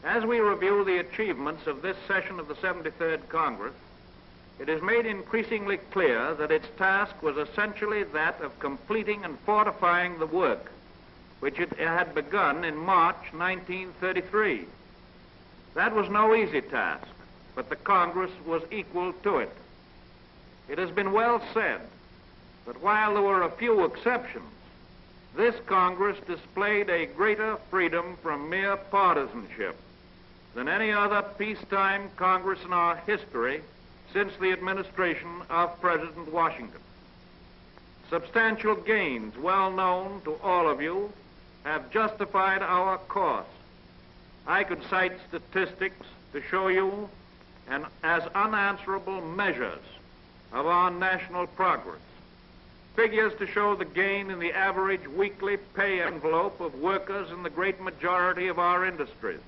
As we review the achievements of this session of the 73rd Congress, it is made increasingly clear that its task was essentially that of completing and fortifying the work which it had begun in March 1933. That was no easy task, but the Congress was equal to it. It has been well said that while there were a few exceptions, this Congress displayed a greater freedom from mere partisanship than any other peacetime Congress in our history since the administration of President Washington. Substantial gains, well known to all of you, have justified our course. I could cite statistics to show you as unanswerable measures of our national progress. Figures to show the gain in the average weekly pay envelope of workers in the great majority of our industries.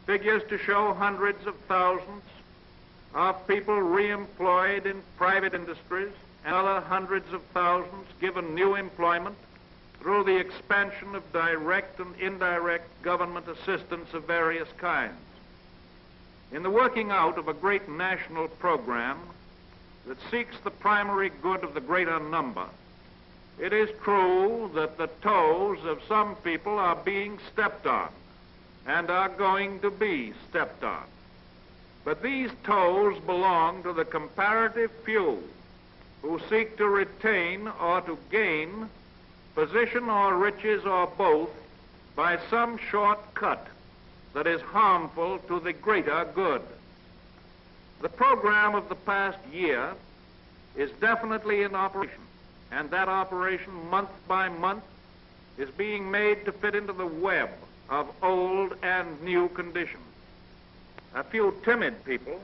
Figures to show hundreds of thousands of people reemployed in private industries and other hundreds of thousands given new employment through the expansion of direct and indirect government assistance of various kinds. In the working out of a great national program that seeks the primary good of the greater number, it is true that the toes of some people are being stepped on and are going to be stepped on. But these toes belong to the comparative few who seek to retain or to gain position or riches or both by some shortcut that is harmful to the greater good. The program of the past year is definitely in operation, and that operation, month by month, is being made to fit into the web of old and new conditions. A few timid people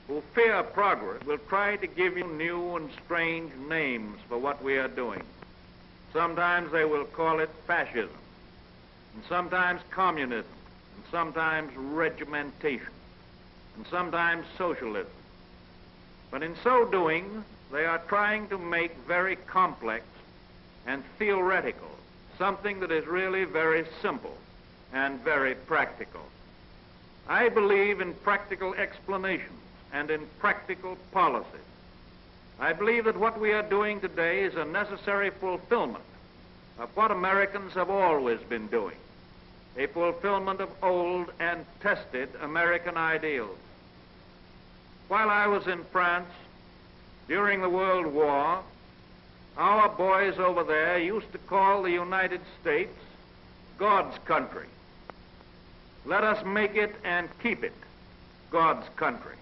who fear progress will try to give you new and strange names for what we are doing. Sometimes they will call it fascism, and sometimes communism, and sometimes regimentation, and sometimes socialism. But in so doing, they are trying to make very complex and theoretical something that is really very simple and very practical. I believe in practical explanations and in practical policies. I believe that what we are doing today is a necessary fulfillment of what Americans have always been doing, a fulfillment of old and tested American ideals. While I was in France during the World War, our boys over there used to call the United States God's country. Let us make it and keep it God's country.